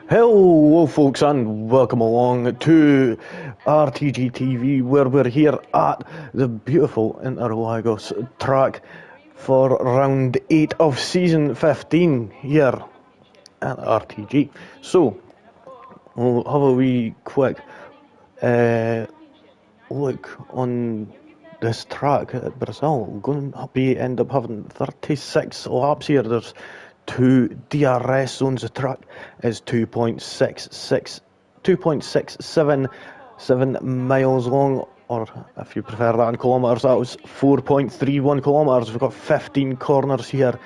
Hello folks and welcome along to RTG TV, where we're here at the beautiful Interlagos track for round 8 of season 15 here at RTG. So we'll have a wee quick look on this track at Brazil. We're going to end up having 36 laps here. There's 2 DRS zones. The track is 2.677 miles long, or if you prefer that in kilometres, that was 4.31 kilometres. We've got 15 corners here.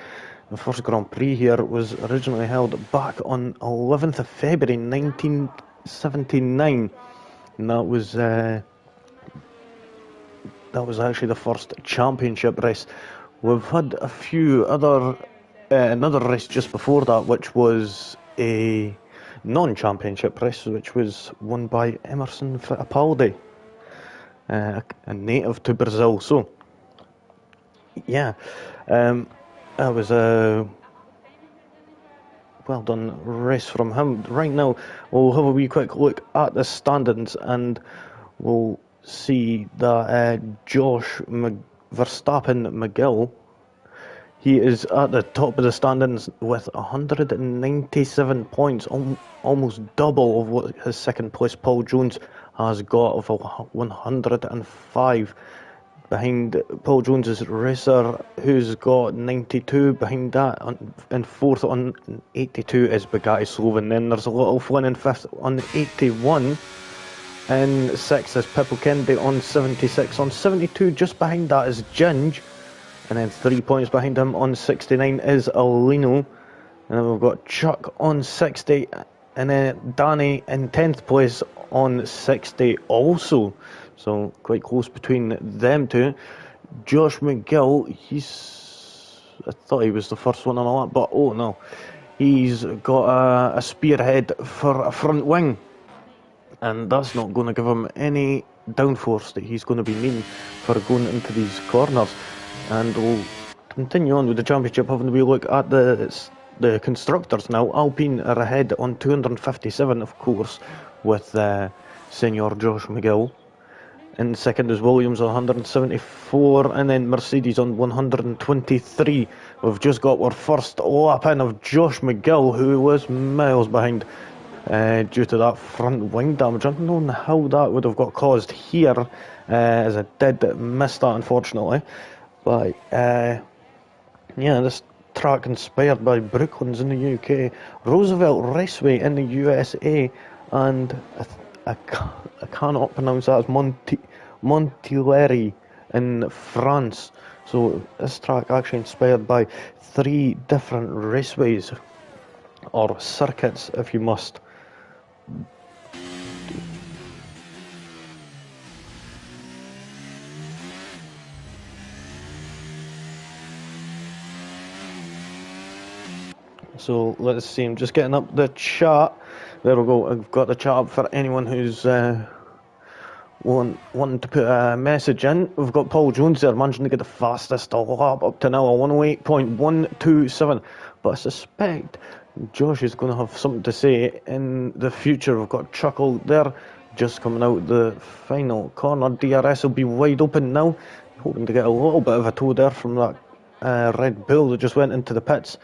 The first Grand Prix here was originally held back on 11th of February 1979, and that was actually the first championship race. We've had a few other another race just before that, which was a non-championship race, which was won by Emerson Fittipaldi, a native to Brazil. So yeah, that was a well done race from him. Right now we'll have a wee quick look at the standings, and we'll see that Josh Verstappen McGill, he is at the top of the standings with 197 points, almost double of what his second place Paul Jones has got, of 105. Behind Paul Jones's racer, who's got 92. Behind that, in fourth on 82 is Bugatti Sloven. Then there's a little Flynn in fifth on 81. And sixth is Pippo Kennedy on 76. On 72, just behind that, is Ginge. And then 3 points behind him on 69 is Alino. And then we've got Chuck on 60. And then Danny in 10th place on 60 also. So quite close between them two. Josh McGill, I thought he was the first one on a lap, but oh no. He's got a spearhead for a front wing. And that's not going to give him any downforce that he's going to be needing for going into these corners. And we'll continue on with the championship, having a wee look at the constructors now. Alpine are ahead on 257, of course, with Senor Josh McGill. In second is Williams on 174, and then Mercedes on 123. We've just got our first lap in of Josh McGill, who was miles behind due to that front wing damage. I don't know how that would have got caused here, as I did miss that, unfortunately. But yeah, this track inspired by Brooklands in the UK, Roosevelt Raceway in the USA, and I cannot pronounce that, as Montileri in France. So this track actually inspired by 3 different raceways, or circuits if you must. So let's see, I'm just getting up the chat. There we go, I've got the chat up for anyone who's wanting to put a message in. We've got Paul Jones there, managing to get the fastest lap up to now, a 108.127. But I suspect Josh is going to have something to say in the future. We've got Chuckle there, just coming out the final corner. DRS will be wide open now, hoping to get a little bit of a tow there from that Red Bull that just went into the pits.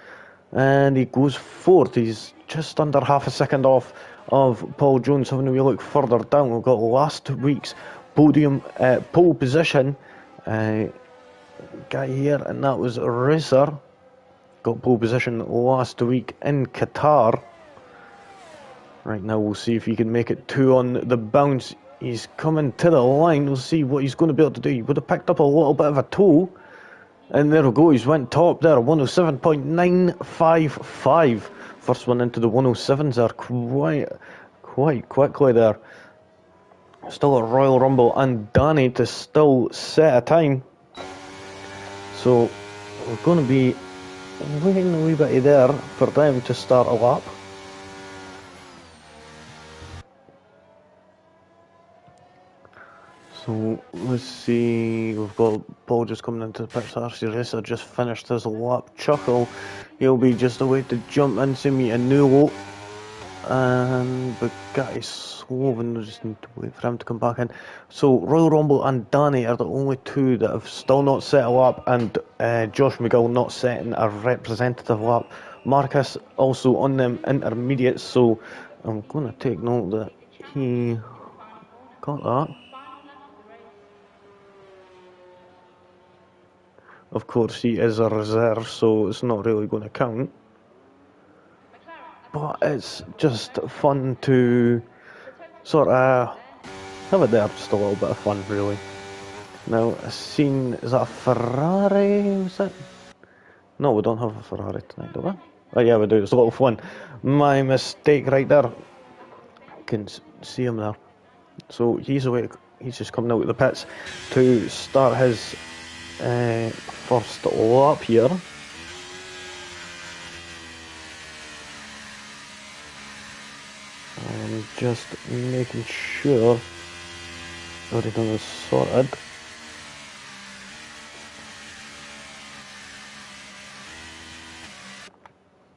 And he goes fourth. He's just under half a second off of Paul Jones. Having a wee look further down, we've got last week's podium pole position guy here, and that was a racer. Got pole position last week in Qatar. Right now we'll see if he can make it 2 on the bounce. He's coming to the line. We'll see what he's going to be able to do. He would have picked up a little bit of a tow. And there we go, he's went top there, 107.955. First one into the 107s there, quite quickly there. Still a Royal Rumble and Danny to still set a time. So we're going to be waiting a wee bit there for them to start a lap. So So let's see, we've got Paul just coming into the pits. RC Racer just finished his lap. Chuckle, he'll be just away to jump into me a new low. And Bugatti Sloven, we just need to wait for him to come back in. So Royal Rumble and Danny are the only two that have still not set a lap, and Josh McGill not setting a representative lap. Marcus also on them intermediates, so I'm going to take note that he got that. Of course, he is a reserve, so it's not really going to count. But it's just fun to sort of have it there, just a little bit of fun, really. Now, a scene, is that a Ferrari, was it? No, we don't have a Ferrari tonight, do we? Oh yeah, we do, it's a little fun. My mistake right there. You can see him there. So he's away, he's just coming out of the pits to start his first lap here. And just making sure everything is sorted.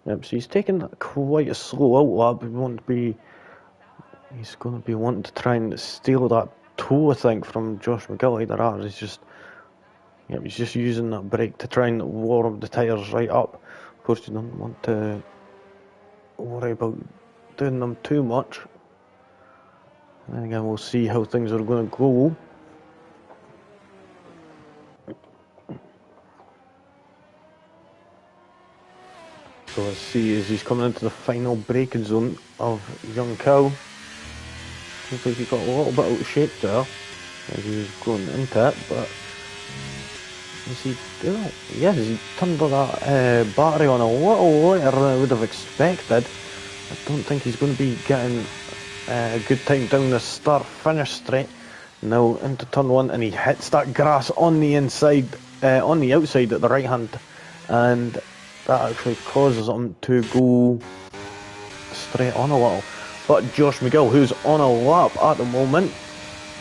Yep, so he's taking quite a slow out lap. He's going to be wanting to try and steal that toe, I think, from Josh McGill. Either that, or he's just using that brake to try and warm the tyres right up. Of course, you don't want to worry about doing them too much. And again, we'll see how things are going to go. So let's see as he's coming into the final braking zone of Young Cow. Looks like he got a little bit out of shape there as he was going into it, but is he doing it? Yes, he turned that battery on a little later than I would have expected. I don't think he's going to be getting a good time down the start-finish straight. Now into turn one, and he hits that grass on the inside, on the outside at the right hand, and that actually causes him to go straight on a little. But Josh McGill, who's on a lap at the moment,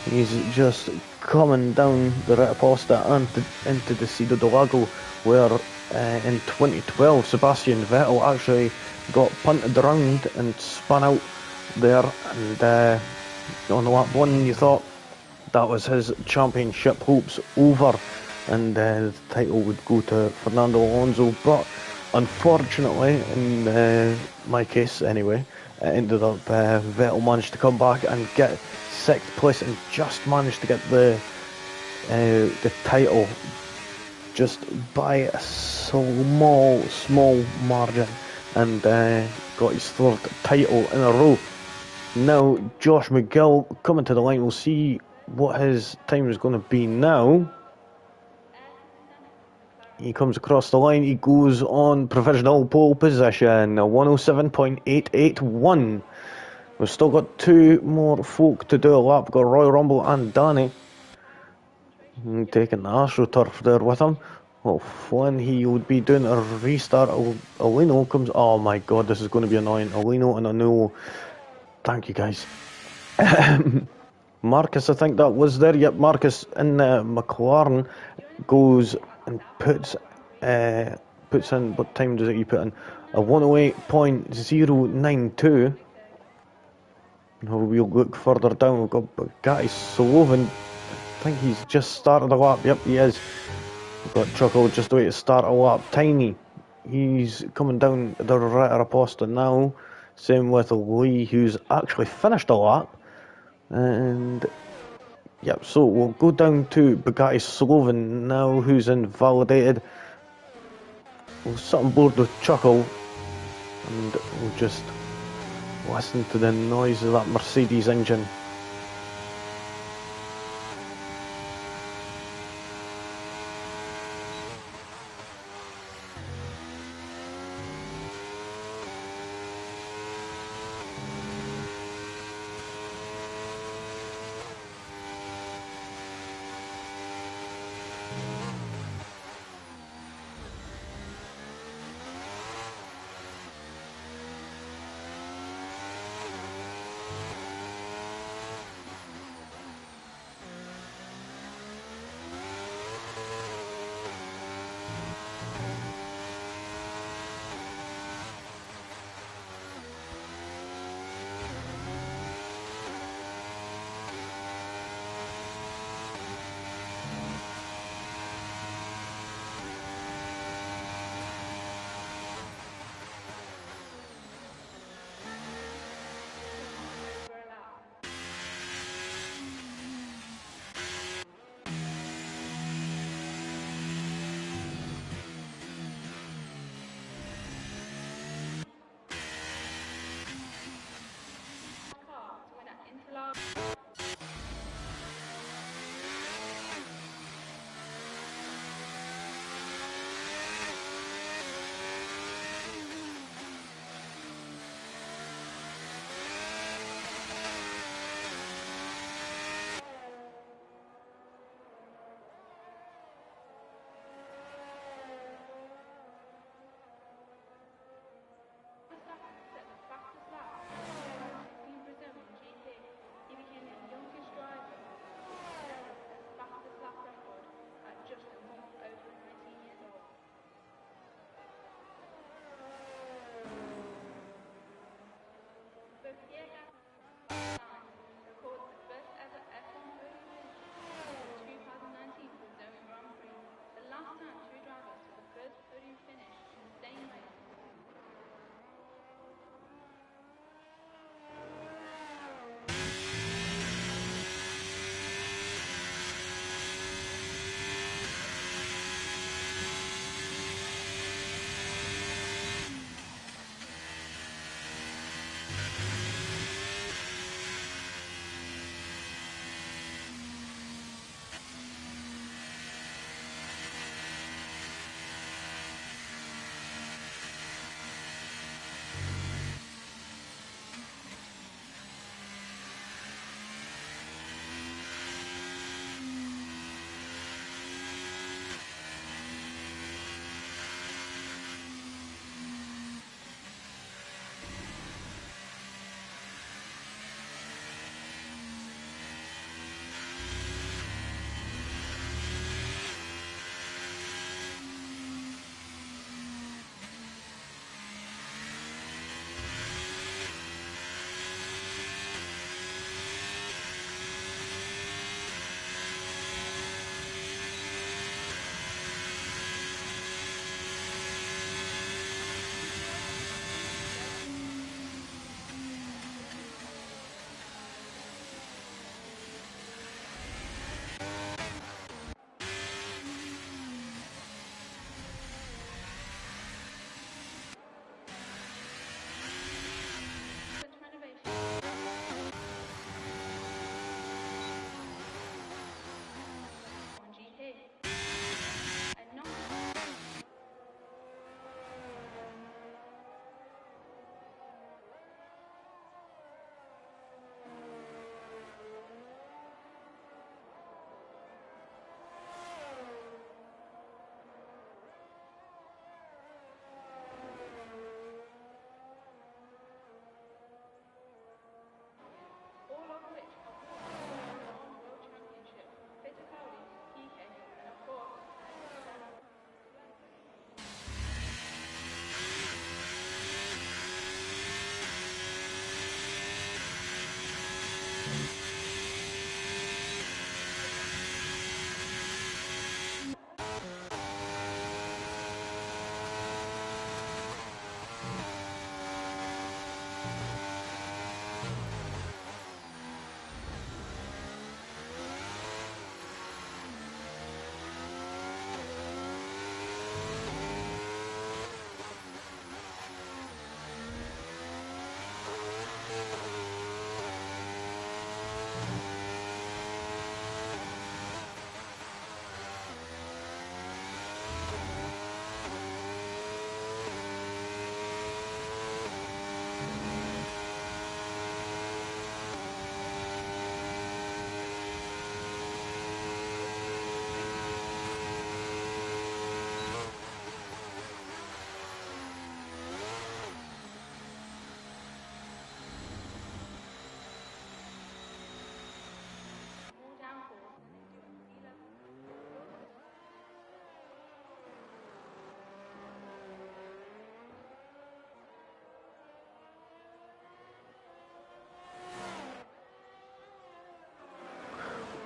he's just coming down the Riposta and into the Cido del Lago, where in 2012 Sebastian Vettel actually got punted around and spun out there, and on lap one you thought that was his championship hopes over, and the title would go to Fernando Alonso, but unfortunately, in my case anyway, it ended up Vettel managed to come back and get 6th place and just managed to get the title just by a small margin, and got his 3rd title in a row. Now Josh McGill coming to the line, we'll see what his time is going to be now. He comes across the line, he goes on provisional pole position, 107.881. We've still got 2 more folk to do a lap. We've got Royal Rumble and Danny. Taking the AstroTurf there with him. Well, Flynn, he would be doing a restart. Alino comes, oh my god, this is going to be annoying. Alino and Anulo. Thank you guys. Marcus, I think that was there. Yep, Marcus in the McLaren goes and puts in, what time does it you put in? A 108.092. Now we'll look further down. We've got Bugatti Sloven. I think he's just started a lap. Yep, he is. We've got Chuckle just away to start a lap. Tiny, he's coming down the Riposta now. Same with Lee, who's actually finished a lap. And yep, so we'll go down to Bugatti Sloven now, who's invalidated. We'll sit on board with Chuckle, and we'll just listen to the noise of that Mercedes engine.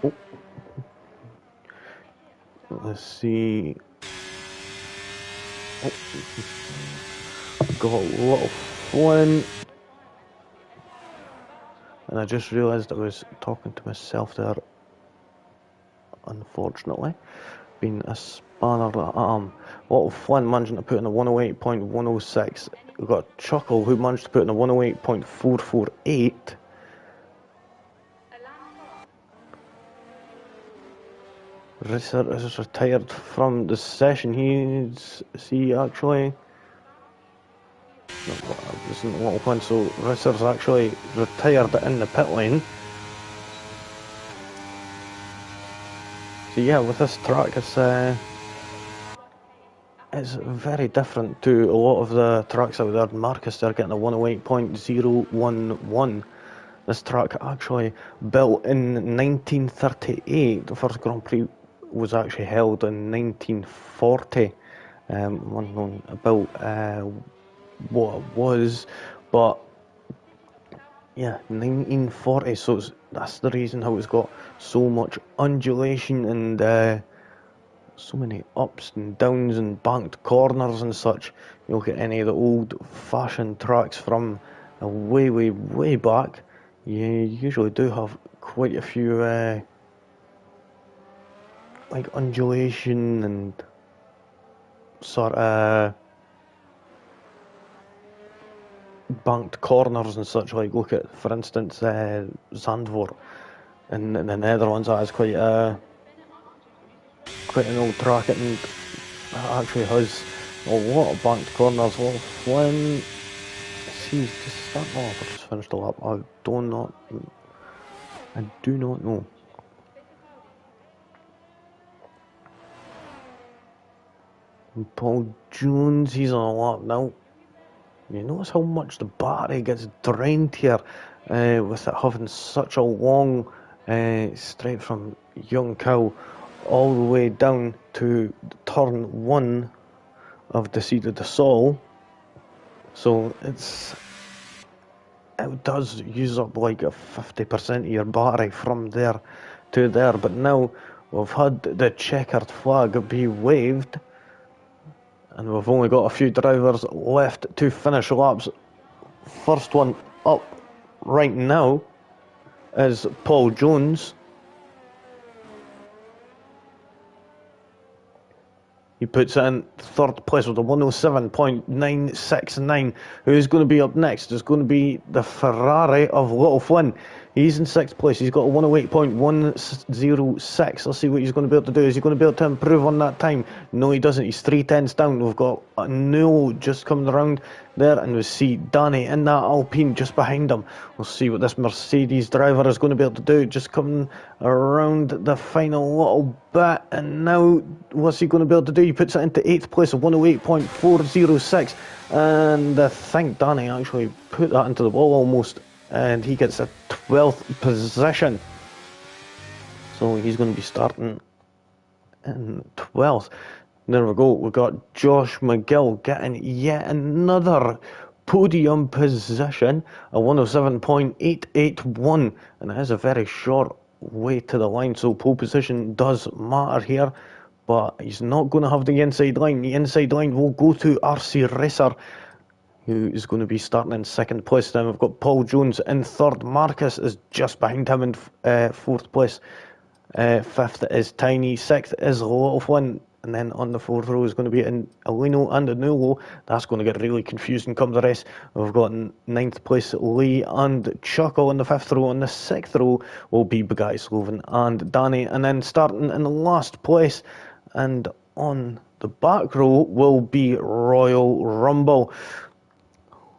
Oh, let's see. Oh, got a little Flynn. And I just realised I was talking to myself there, unfortunately. Been a spanner that Little Flynn managing to put in a 108.106. We've got Chuckle who managed to put in a 108.448. Risser is retired from the session. He actually... No, this isn't Little Flynn, so Risser's actually retired in the pit lane. So yeah, with this track, it's very different to a lot of the tracks out there. Marcus, they're getting a 108.011. This track actually built in 1938. The first Grand Prix was actually held in 1940. Unknown about what it was, but yeah, 1940. So that's the reason how it's got so much undulation and so many ups and downs and banked corners and such. You look at any of the old-fashioned tracks from way, way, way back, you usually do have quite a few like undulation and sort of banked corners and such. Like look at, for instance, Zandvoort in the Netherlands. That is quite an old track, and it actually has a lot of banked corners. A lot of Flynn. He's just starting off. I just finished the lap. I do not know. And Paul Jones, he's on a lap now. You notice how much the battery gets drained here with it having such a long straight from Young Cow all the way down to turn 1 of the Seat of the Sol. So it does use up like a 50% of your battery from there to there. But now we've had the checkered flag be waved, and we've only got a few drivers left to finish laps. First one up right now is Paul Jones. He puts it in third place with a 107.969. Who's going to be up next? It's going to be the Ferrari of Little Flynn. He's in sixth place. He's got a 108.106. Let's see what he's going to be able to do. Is he going to be able to improve on that time? No, he doesn't. He's 3 tenths down. We've got a Nulo just coming around there, and we see Danny in that Alpine just behind him. We'll see what this Mercedes driver is going to be able to do. Just coming around the final little bit, and now what's he going to be able to do? He puts it into eighth place of 108.406, and I think Danny actually put that into the wall almost, and he gets a 12th position. So he's going to be starting in 12th. There we go. We've got Josh McGill getting yet another podium position, a 107.881, and it is a very short way to the line, so pole position does matter here, but he's not going to have the inside line. The inside line will go to RC Racer, who is going to be starting in second place. Then we've got Paul Jones in third. Marcus is just behind him in fourth place. Fifth is Tiny. Sixth is Little Flynn. And then on the fourth row is going to be in Alino and Anulo. That's going to get really confusing come the rest. We've got in ninth place Lee and Chuckle in the fifth row. On the sixth row will be Bugatti Sloven and Danny. And then starting in the last place and on the back row will be Royal Rumble.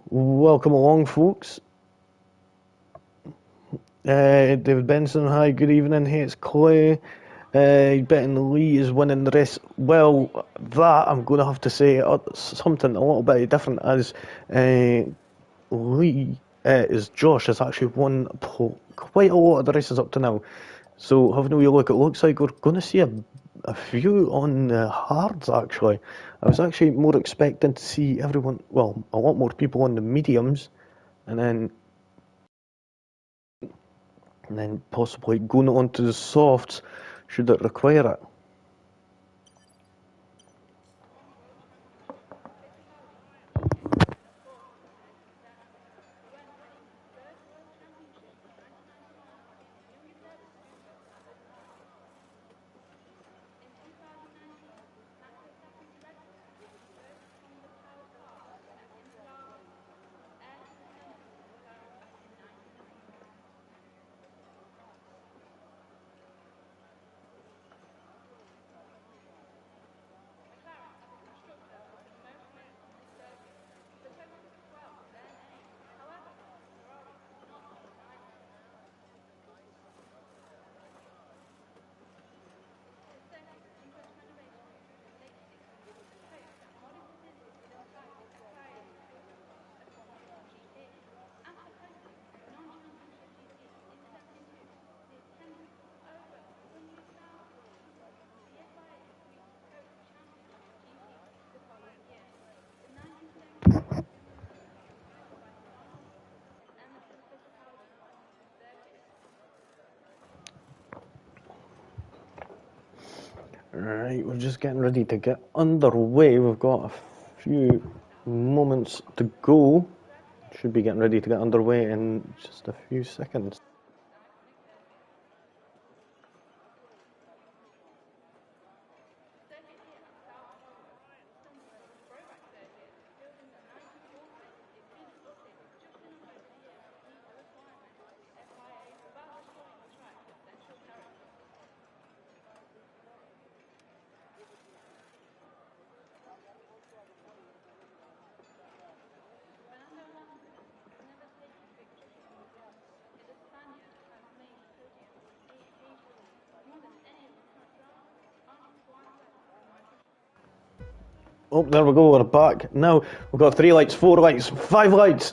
Welcome along, folks. David Benson, hi, good evening. Hey, it's Clay. Betting Lee is winning the race. Well, that I'm going to have to say something a little bit different, as Lee is Josh has actually won quite a lot of the races up to now. So having a wee look, it looks like we're going to see a few on the hards actually. I was actually more expecting to see a lot more people on the mediums, and then and then possibly going onto the softs should it require it. Right, we're just getting ready to get underway. We've got a few moments to go. Should be getting ready to get underway in just a few seconds. Oh, there we go, we're back. Now, we've got 3 lights, 4 lights, 5 lights.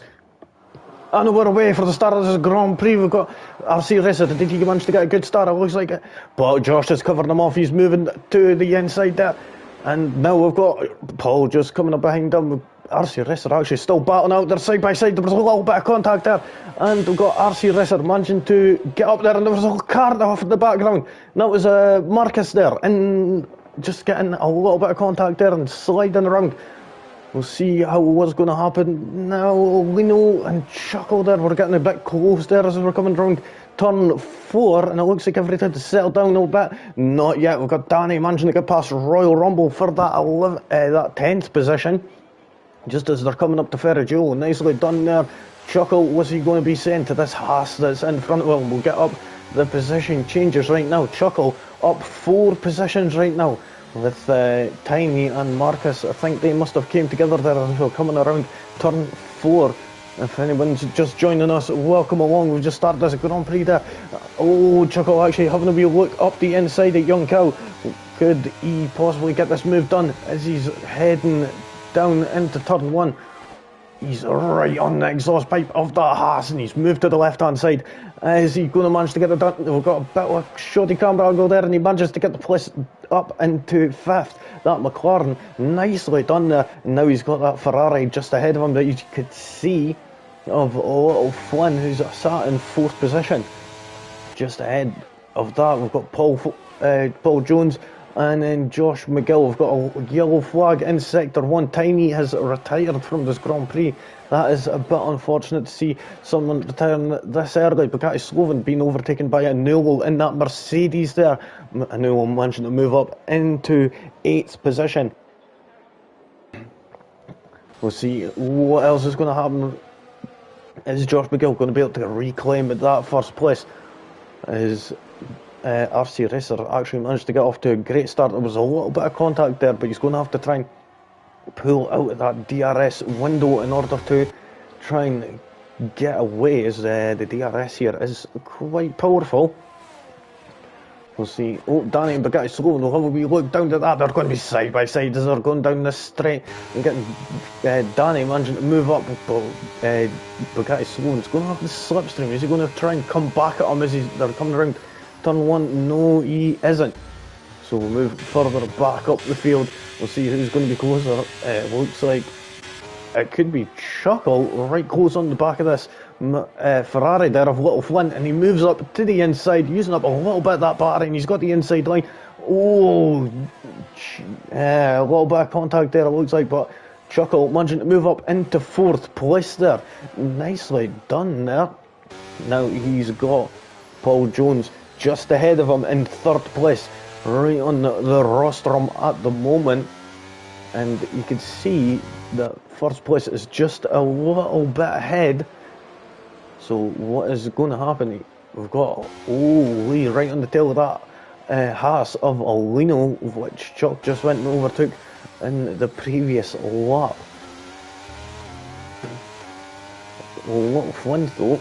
And we're away for the start of this Grand Prix. We've got RC Racer. Did he manage to get a good start? It looks like it. But Josh has covered him off. He's moving to the inside there. And now we've got Paul just coming up behind him. RC Racer actually still battling out there side by side. There was a little bit of contact there. And we've got RC Racer managing to get up there. And there was a car off in the background. And that was Marcus there. And just getting a little bit of contact there and sliding around. We'll see how what's going to happen now. Lino and Chuckle there, we're getting a bit close there as we're coming around turn 4, and it looks like everything to settle down a little bit. Not yet. We've got Danny managing to get past Royal Rumble for that 10th position, just as they're coming up to Ferragio. Nicely done there. Chuckle, what's he going to be saying to this Haas that's in front of him? We'll get up the position changes right now. Chuckle up 4 positions right now with Tiny and Marcus. I think they must have came together there as well, coming around turn 4. If anyone's just joining us, welcome along. We've just started this Grand Prix there. Oh, Chuckle actually having a wee look up the inside at Young Cow. Could he possibly get this move done as he's heading down into turn 1? He's right on the exhaust pipe of the Haas, and he's moved to the left-hand side. Is he going to manage to get it done? We've got a bit of a shoddy camera angle there, and he manages to get the place up into 5th. That McLaren, nicely done there. And now he's got that Ferrari just ahead of him that you could see of little Flynn, who's sat in 4th position. Just ahead of that, we've got Paul Jones. And then Josh McGill. We've got a yellow flag in Sector 1. Tiny has retired from this Grand Prix. That is a bit unfortunate to see someone retiring this early. Bugatti Slovan being overtaken by Anulo in that Mercedes there. Anulo managing to move up into 8th position. We'll see what else is going to happen. Is Josh McGill going to be able to reclaim that 1st place? Is RC Racer actually managed to get off to a great start. There was a little bit of contact there, but he's going to have to try and pull out of that DRS window in order to try and get away, as the DRS here is quite powerful. We'll see. Oh, Danny and Bugatti Slovan will have a wee look down to that. They're going to be side by side as they're going down this straight and getting Danny managing to move up. Bugatti Slovan's going to have the slipstream. Is he going to try and come back at him as they're coming around turn 1? No, he isn't. So we'll move further back up the field. We'll see who's going to be closer. It looks like it could be Chuckle right close on the back of this Ferrari there of Little Flint, and he moves up to the inside, using up a little bit of that battery, and he's got the inside line. Oh, a little bit of contact there, it looks like, but Chuckle managing to move up into 4th place there. Nicely done there. Now he's got Paul Jones just ahead of him in 3rd place, right on the rostrum at the moment. And you can see that 1st place is just a little bit ahead. So what is going to happen? We've got Lee right on the tail of that Haas of Alino, which Chuck just went and overtook in the previous lap. Little Flint though,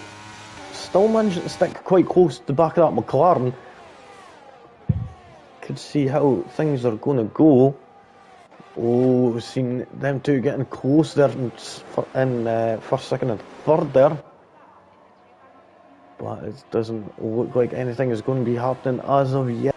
still managing to stick quite close to the back of that McLaren. Could see how things are going to go. Oh, we've seen them two getting close there in 1st, 2nd and 3rd there. But it doesn't look like anything is going to be happening as of yet.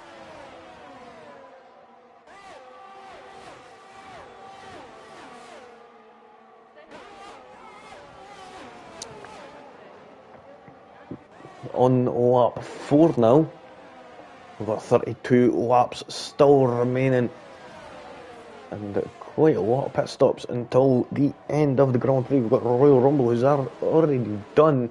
On lap 4 now. We've got 32 laps still remaining. And quite a lot of pit stops until the end of the Grand Prix. We've got Royal Rumble, who's already done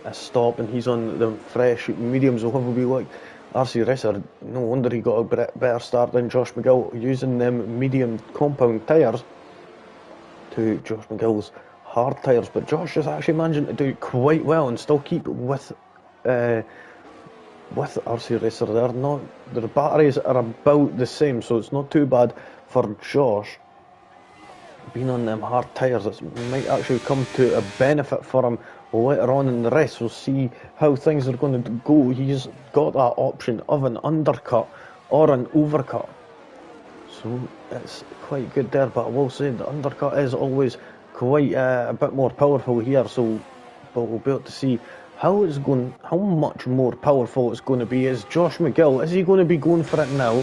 a stop, and he's on the fresh mediums, or whatever we like. RC Racer, no wonder he got a better start than Josh McGill, using them medium compound tyres to Josh McGill's hard tyres. But Josh is actually managing to do quite well and still keep with RC Racer there. The batteries are about the same, so it's not too bad for Josh. Being on them hard tyres, it might actually come to a benefit for him later on in the race. We'll see how things are going to go. He's got that option of an undercut or an overcut, so it's quite good there. But I will say the undercut is always quite a bit more powerful here, but we'll be able to see how much more powerful it's going to be. Is Josh McGill, is he going to be going for it now?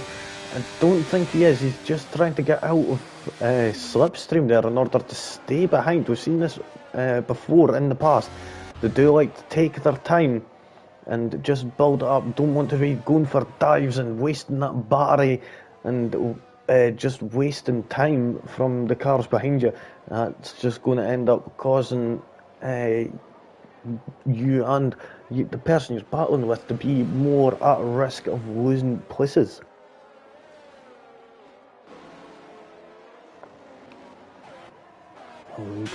I don't think he is. He's just trying to get out of slipstream there in order to stay behind. We've seen this before in the past. They do like to take their time and just build it up. Don't want to be going for dives and wasting that battery and just wasting time from the cars behind you. That's just going to end up causing you and the person you're battling with to be more at risk of losing places.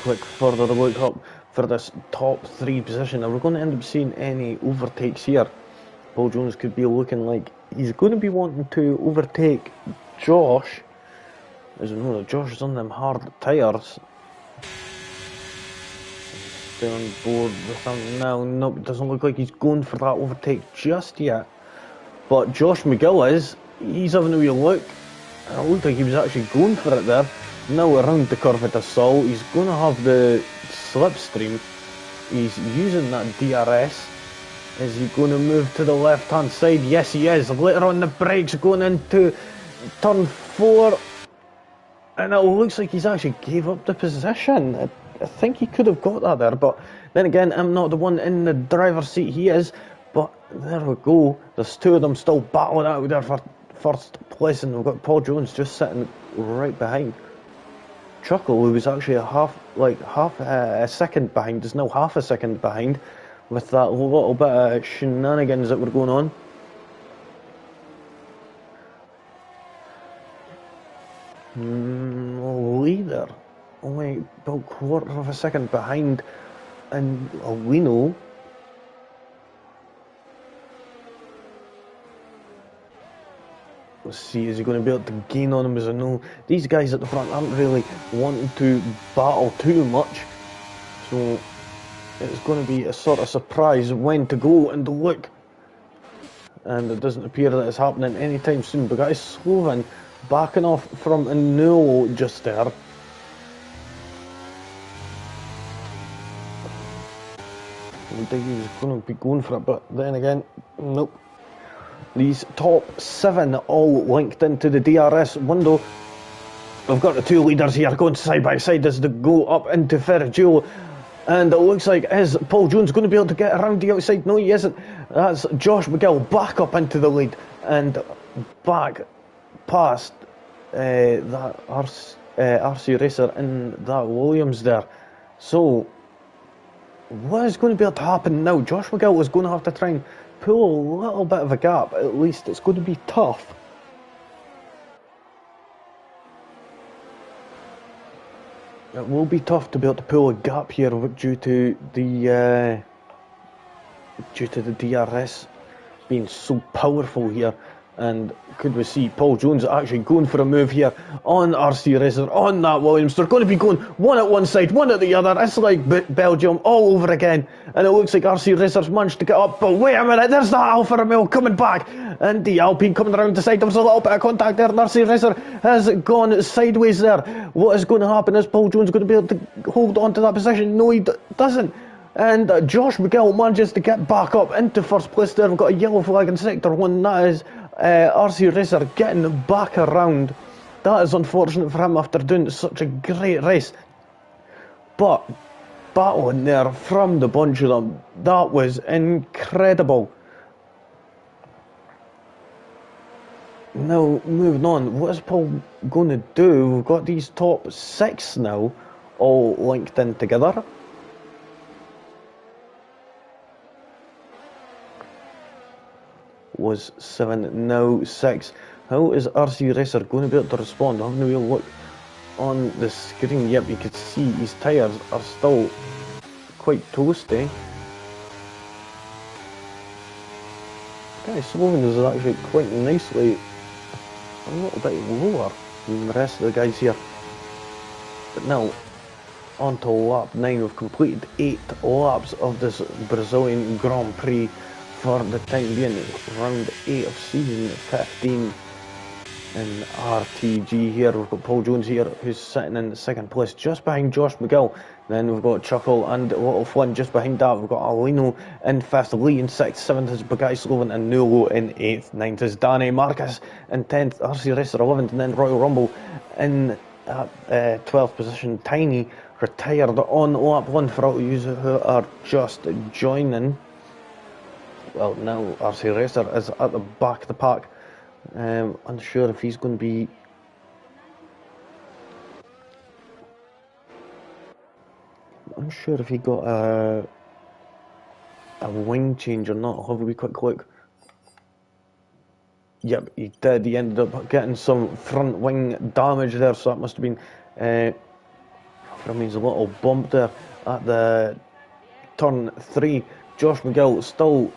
Quick further look up for this top 3 position. Are we going to end up seeing any overtakes here? Paul Jones could be looking like he's going to be wanting to overtake Josh. As we know that Josh is on them hard tyres. Stay on board with him now. Nope, it doesn't look like he's going for that overtake just yet. But Josh McGill is. He's having a wee look. And it looked like he was actually going for it there. Now around the curve at Assault, he's going to have the slipstream. He's using that DRS. Is he going to move to the left hand side? Yes, he is. Later on the brakes going into turn 4. And it looks like he's actually gave up the position. I think he could have got that there, but then again, I'm not the one in the driver's seat. He is. But there we go. There's 2 of them still battling out there for 1st place, and we've got Paul Jones just sitting right behind. Chuckle, who was actually half a second behind, is now half a second behind with that little bit of shenanigans that were going on. Lee there, only about a quarter of a second behind, and Alino. Let's see, is he going to be able to gain on him? As I know, these guys at the front aren't really wanting to battle too much, so it's going to be a sort of surprise when to go and look. And it doesn't appear that it's happening anytime soon. But guys, Slovan backing off from Anulo just there. I didn't think he was going to be going for it, but then again, nope. These top 7 all linked into the DRS window. We've got the two leaders here going side by side as they go up into Ferrigio. And it looks like, is Paul Jones going to be able to get around the outside? No, he isn't. That's Josh McGill back up into the lead and back past that RC Racer in that Williams there. So, what is going to be able to happen now? Josh McGill is going to have to try and pull a little bit of a gap, at least. It's going to be tough. It will be tough to be able to pull a gap here due to the DRS being so powerful here. And could we see Paul Jones actually going for a move here on RC Racer, on that Williams? They're going to be going one at one side, one at the other. It's like Belgium all over again. And it looks like RC Racer's managed to get up. But wait a minute, there's that Alfa Romeo coming back. And the Alpine coming around the side. There was a little bit of contact there. And RC Racer has gone sideways there. What is going to happen? Is Paul Jones going to be able to hold on to that position? No, he doesn't. And Josh McGill manages to get back up into first place there. We've got a yellow flag in sector 1. That is RC Racer getting back around. That is unfortunate for him after doing such a great race. But battling there from the bunch of them, that was incredible. Now, moving on, what is Paul going to do? We've got these top 6 now, all linked in together. Was 7, now 6. How is RC Racer going to be able to respond? Having a real look on the screen, yep, you can see his tyres are still quite toasty. Guy Sloven is actually quite nicely a little bit lower than the rest of the guys here. But now, on to lap 9. We've completed 8 laps of this Brazilian Grand Prix for the time being. Round 8 of season 15 in RTG here. We've got Paul Jones here, who's sitting in second place just behind Josh McGill. Then we've got Chuckle and Little Flynn just behind that. We've got Alino in 5th, Lee in 6th, 7th is Bugatti Sloven, and Nulo in 8th. 9th is Danny Marcus in 10th, RC Racer 11th, and then Royal Rumble in 12th position. Tiny retired on lap 1 for all of you who are just joining. Well, now RC Racer is at the back of the pack. Unsure if he's going to be... Unsure if he got a wing change or not. I'll have a wee quick look. Yep, he did. He ended up getting some front wing damage there, so that must have been from his little bump there at the turn 3. Josh McGill still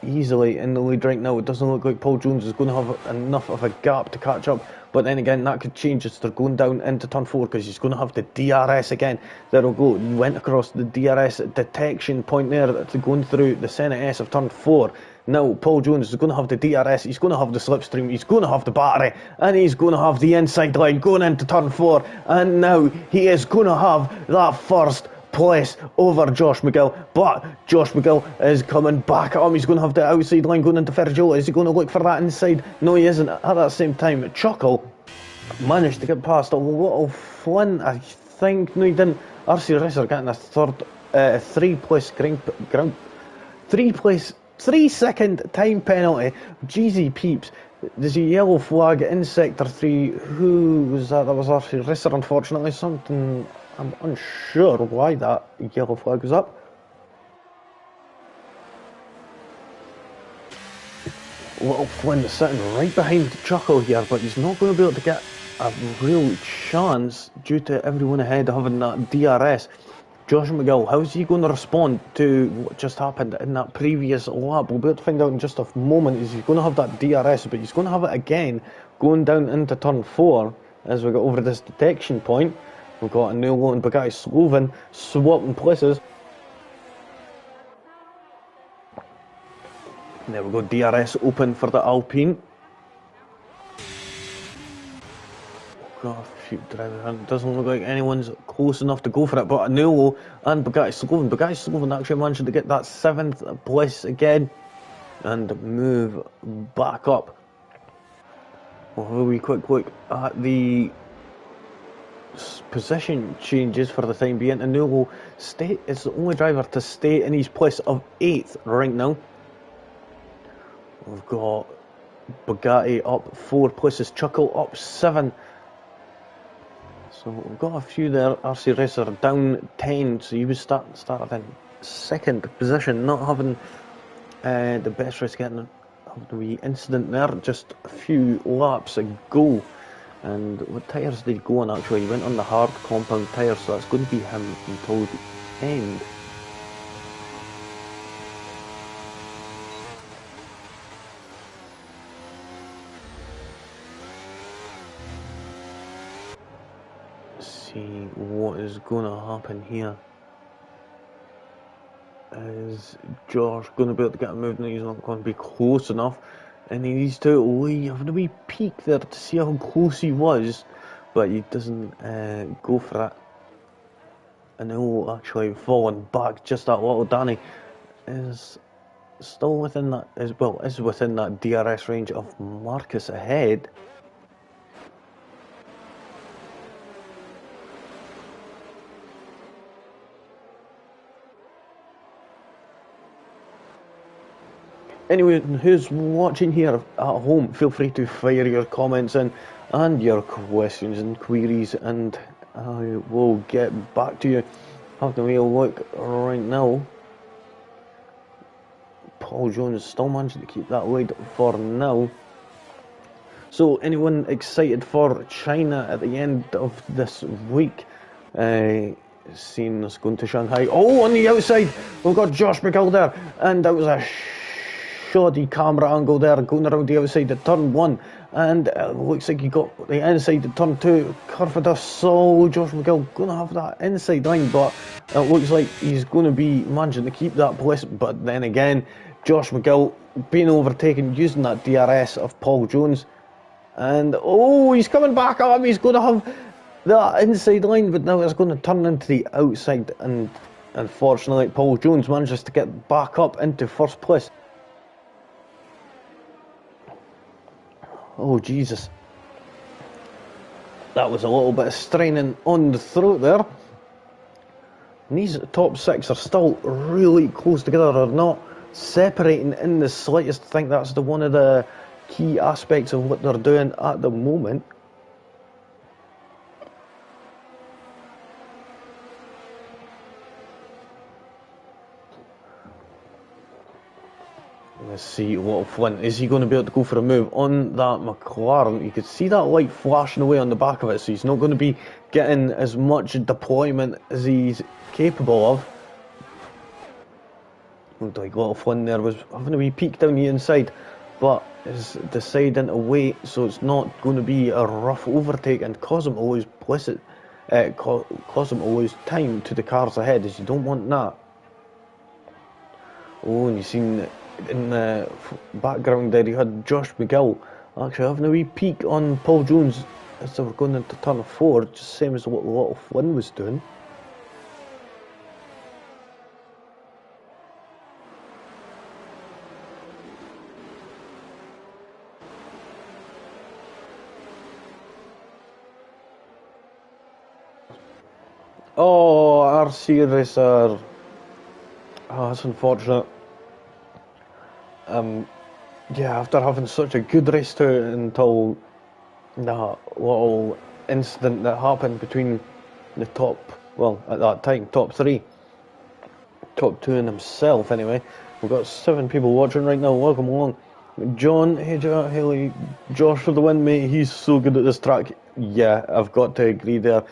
easily in the lead right now. It doesn't look like Paul Jones is going to have enough of a gap to catch up, but then again that could change as they're going down into turn 4, because he's going to have the DRS again. There we go, went across the DRS detection point there, going through the Senna S of turn 4. Now Paul Jones is going to have the DRS, he's going to have the slipstream, he's going to have the battery, and he's going to have the inside line going into turn 4, and now he is going to have that first place over Josh McGill. But Josh McGill is coming back at him. He's going to have the outside line going into Ferrigio. Is he going to look for that inside? No, he isn't. At that same time, Chuckle managed to get past a Little Flynn, I think. No, he didn't. RC Racer getting a third, 3-second time penalty. Jeezy peeps. There's a yellow flag in sector 3. Who was that? That was RC Racer, unfortunately. Something... I'm unsure why that yellow flag was up. Little Flynn is sitting right behind Chuckle here, but he's not going to be able to get a real chance due to everyone ahead having that DRS. Josh McGill, how's he going to respond to what just happened in that previous lap? We'll be able to find out in just a moment. Is he going to have that DRS, but he's going to have it again going down into turn 4 as we go over this detection point. We've got a new one, Bugatti Sloven swapping places. And there we go, DRS open for the Alpine. God, shoot, driver. It doesn't look like anyone's close enough to go for it, but Anulo and Bugatti Sloven. Bugatti Sloven actually managed to get that 7th place again and move back up. We'll have a wee quick look at the position changes for the time being, and Nulo is the only driver to stay in his place of 8th right now. We've got Bugatti up 4 places, Chuckle up 7. So we've got a few there. RC Racer down 10, so he was started in 2nd position, not having the best race, getting a wee incident there just a few laps ago. And what tyres did he go on actually? He went on the hard compound tyres, so that's going to be him until the end. Let's see what is going to happen here. Is Josh going to be able to get a move? No, he's not going to be close enough. And he needs to have a wee peek there to see how close he was, but he doesn't go for it. And he'll actually falling back just that little. Danny is still within that, is within that DRS range of Marcus ahead. Anyway, who's watching here at home, feel free to fire your comments in and your questions and queries, and I will get back to you. Having a wee look right now. Paul Jones still managing to keep that lead for now. So anyone excited for China at the end of this week? Seeing us going to Shanghai. Oh, on the outside, we've got Josh McGill there, and that was a shoddy camera angle there, going around the outside of turn 1, and it looks like he got the inside of turn 2. Carford, so Josh McGill going to have that inside line, but it looks like he's going to be managing to keep that place. But then again, Josh McGill being overtaken using that DRS of Paul Jones, and oh, he's coming back up. He's going to have that inside line, but now it's going to turn into the outside, and unfortunately Paul Jones manages to get back up into first place. Oh Jesus, that was a little bit of straining on the throat there. And these top 6 are still really close together, they're not separating in the slightest. I think that's one of the key aspects of what they're doing at the moment. Let's see what Flint, is he going to be able to go for a move on that McLaren? You could see that light flashing away on the back of it, so he's not going to be getting as much deployment as he's capable of. Looked like little Flynn there was having a wee peek down the inside, but is deciding to wait, so it's not going to be a rough overtake and cause him to lose cause him to lose time to the cars ahead, as you don't want that. Oh, and you've seen in the background there, you had Josh McGill actually having a wee peek on Paul Jones as they were going into turn 4, just the same as what little Flynn was doing. Oh, RC Racer. Oh, that's unfortunate. Yeah, after having such a good race to it until that little incident that happened between the top, well, at that time, top 3, top 2 and himself anyway. We've got 7 people watching right now, welcome along. John, hey Haley, Josh for the win, mate, he's so good at this track. Yeah, I've got to agree there.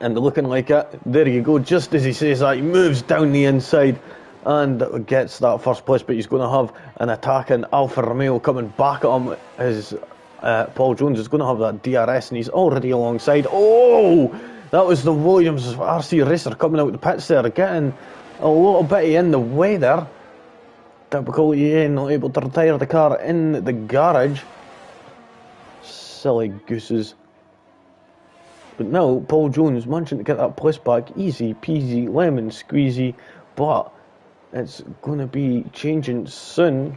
And looking like it, there you go, just as he says that, he moves down the inside and gets that first place, but he's going to have an attacking Alfa Romeo coming back at him as Paul Jones is going to have that DRS, and he's already alongside. Oh, that was the Williams RC Racer coming out the pits there, getting a little bit in the way there. Typical EA, not able to retire the car in the garage. Silly gooses. But now Paul Jones managing to get that place back, easy peasy, lemon squeezy, but it's going to be changing soon.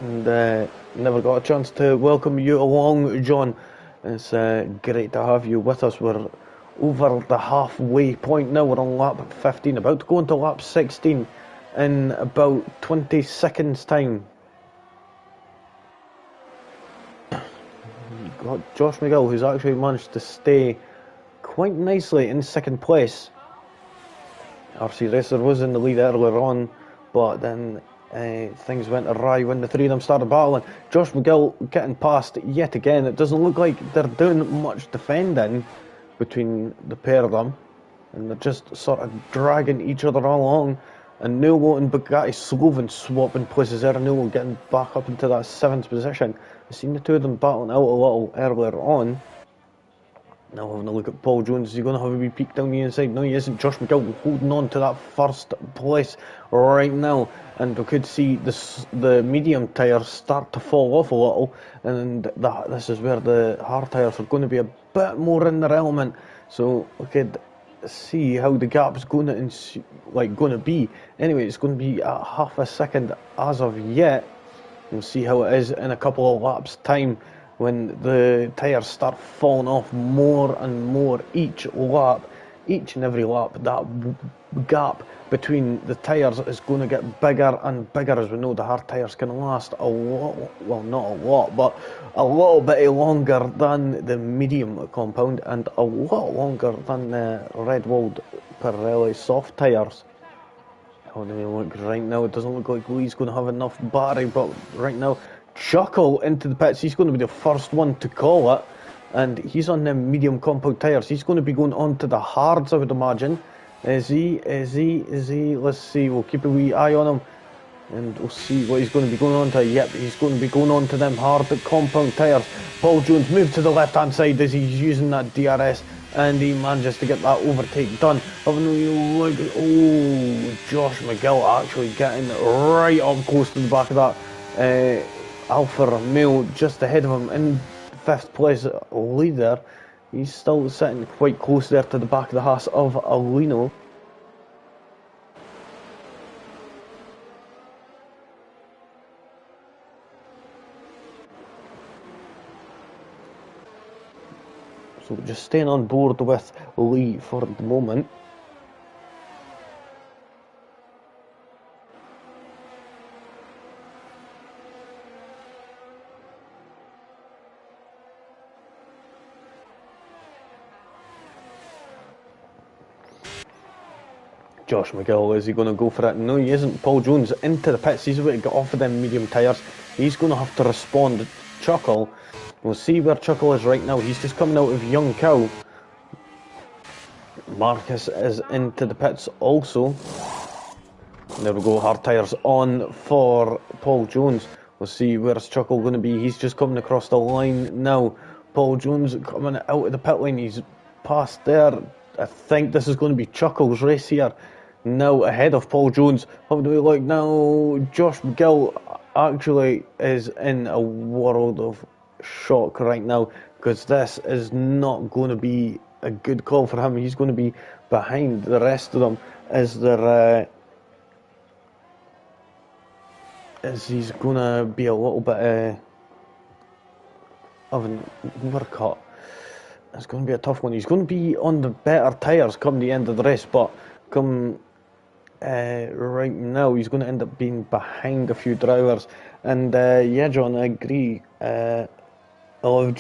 And never got a chance to welcome you along, John. It's great to have you with us. We're over the halfway point now. We're on lap 15, about to go into lap 16 in about 20 seconds time. You've got Josh McGill, who's actually managed to stay quite nicely in second place. RC Racer was in the lead earlier on, but then things went awry when the three of them started battling. Josh McGill getting past yet again. It doesn't look like they're doing much defending between the pair of them, and they're just sort of dragging each other along. And Nulo and Bugatti Sloven swapping places there. Nulo getting back up into that 7th position. I've seen the two of them battling out a little earlier on. Now having a look at Paul Jones, is he going to have a wee peek down the inside? No, he isn't. Josh McGill holding on to that first place right now, and we could see the medium tyres start to fall off a little, and this is where the hard tyres are going to be a bit more in their element. So we could see how the gap's going to be. Anyway, it's going to be at half a second as of yet. We'll see how it is in a couple of laps' time, when the tyres start falling off more and more each and every lap. That gap between the tyres is going to get bigger and bigger. As we know, the hard tyres can last a lot, well, not a lot, but a little bit longer than the medium compound, and a lot longer than the Redwald Pirelli soft tyres. Oh, look, right now it doesn't look like Lee's going to have enough battery, but right now Chuckle into the pits. He's going to be the first one to call it, and he's on them medium compound tyres. He's going to be going on to the hards, I would imagine. Is he? Let's see. We'll keep a wee eye on him, and we'll see what he's going to be going on to. Yep, he's going to be going on to them hard compound tyres. Paul Jones moved to the left-hand side as he's using that DRS, and he manages to get that overtake done. Having a look, oh, Josh McGill actually getting right up close to the back of that Alfa Romeo, just ahead of him in 5th place leader. He's still sitting quite close there to the back of the Haas of Alino. So just staying on board with Lee for the moment. Josh McGill, is he going to go for it? No, he isn't. Paul Jones into the pits. He's about to get off of them medium tyres. He's going to have to respond. Chuckle, we'll see where Chuckle is right now. He's just coming out of Young Cow. Marcus is into the pits also. There we go, hard tyres on for Paul Jones. We'll see where's Chuckle going to be. He's just coming across the line now. Paul Jones coming out of the pit lane. He's past there. I think this is going to be Chuckle's race here. Now ahead of Paul Jones. How do we look now? Josh McGill actually is in a world of shock right now, because this is not going to be a good call for him. He's going to be behind the rest of them as he's going to be a little bit of an overcut. It's going to be a tough one. He's going to be on the better tyres come the end of the race, but come right now he's going to end up being behind a few drivers. And yeah, John, I agree. I love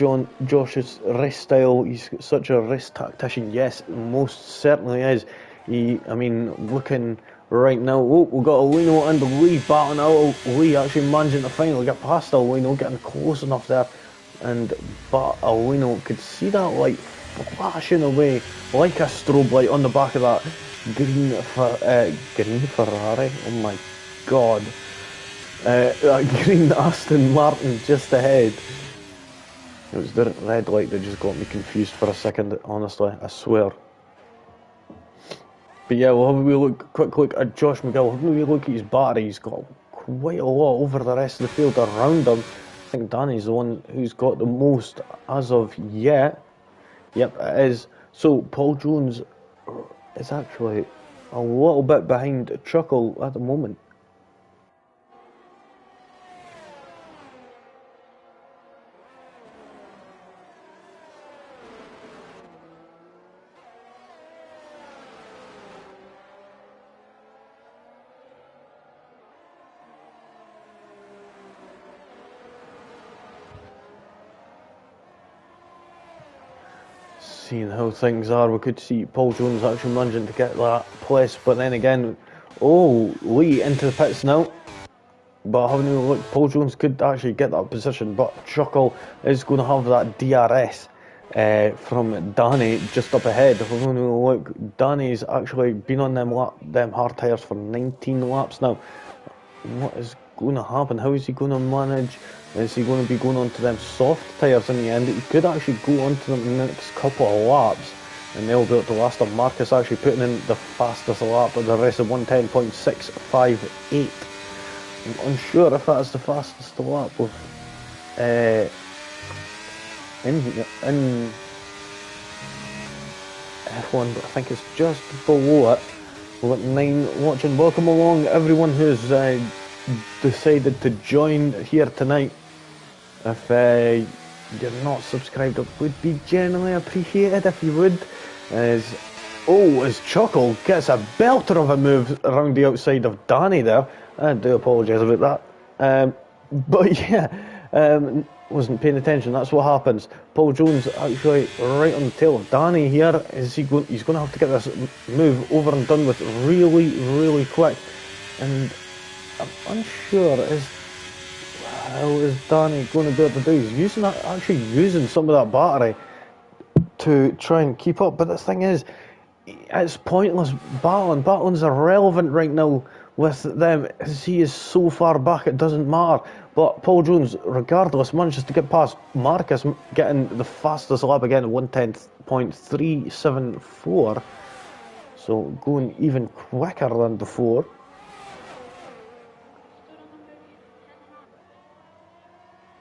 Josh's race style. He's such a race tactician. Yes, most certainly is. Looking right now, we've got Alino and Lee battling out. Lee actually managing to finally get past Alino, getting close enough there. But Alino could see that light flashing away like a strobe light on the back of that green Ferrari. Oh my god. That green Aston Martin just ahead. It was the red light that just got me confused for a second, honestly, I swear. But yeah, we'll have a quick look at Josh McGill. Have a wee look at his battery. He's got quite a lot over the rest of the field around him. I think Danny's the one who's got the most as of yet. Yep, it is. So Paul Jones is actually a little bit behind Chuckle at the moment. seeing how things are, we could see Paul Jones actually managing to get that place, but then again, oh, Lee into the pits now. But having a look, Paul Jones could actually get that position, but Chuckle is going to have that DRS from Danny just up ahead. Having a look, Danny's actually been on them hard tyres for 19 laps now. What is going to happen? How is he going to manage? Is he going to be going on to them soft tyres in the end? He could actually go on to them in the next couple of laps, and they'll be able to last him. Marcus actually putting in the fastest lap of the race of 110.658. I'm unsure if that's the fastest lap with in F1, but I think it's just below it. We've got 9 watching. Welcome along everyone who's decided to join here tonight. If you're not subscribed, it would be genuinely appreciated if you would. As Chuckle gets a belter of a move around the outside of Danny there. I do apologise about that. But yeah, wasn't paying attention. That's what happens. Paul Jones actually right on the tail of Danny here. He's going to have to get this move over and done with really, really quick. And I'm unsure how is Danny going to be able to do. He's actually using some of that battery to try and keep up. But the thing is, it's pointless battling. Battling's irrelevant right now with them, as he is so far back it doesn't matter. But Paul Jones, regardless, manages to get past Marcus, getting the fastest lap again at 110.374. So going even quicker than before.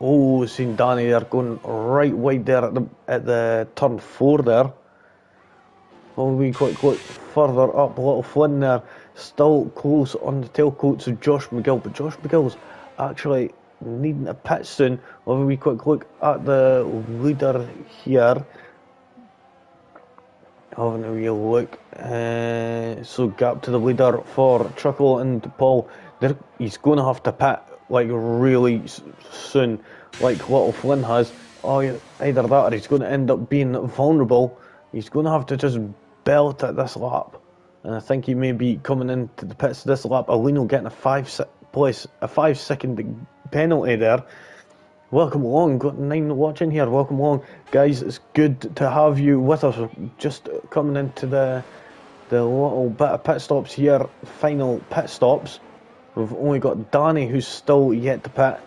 Oh, seen Danny there going right wide there at the turn 4 there. Well, we quick look further up, little Flynn there, still close on the tailcoats of Josh McGill, but Josh McGill's actually needing a pit soon. Well, we quick look at the leader here. Having a real look. So gap to the leader for Truckle and Paul. He's going to have to pit like really soon, like little Flynn has. Oh, either that or he's going to end up being vulnerable. He's going to have to just belt at this lap, and I think he may be coming into the pits this lap. Alino getting a 5-second penalty there. Welcome along, got 9 watching here. Welcome along, guys. It's good to have you with us. Just coming into the little bit of pit stops here, final pit stops. We've only got Danny who's still yet to pit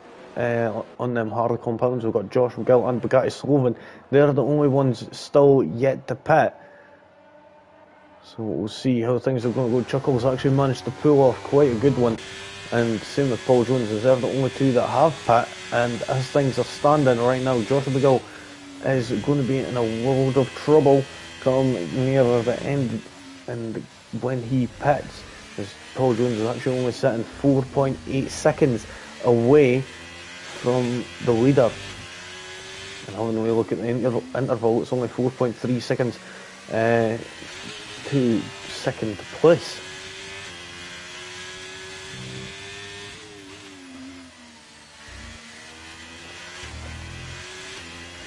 on them hard compounds. We've got Josh McGill and Bugatti Sloven. They're the only ones still yet to pit. So we'll see how things are going to go. Chuckles actually managed to pull off quite a good one. And same with Paul Jones, as they're the only 2 that have pit. And as things are standing right now, Josh McGill is going to be in a world of trouble come near the end. And when he pits, as Paul Jones is actually only sitting 4.8 seconds away from the leader. And when we look at the interval, it's only 4.3 seconds to second place.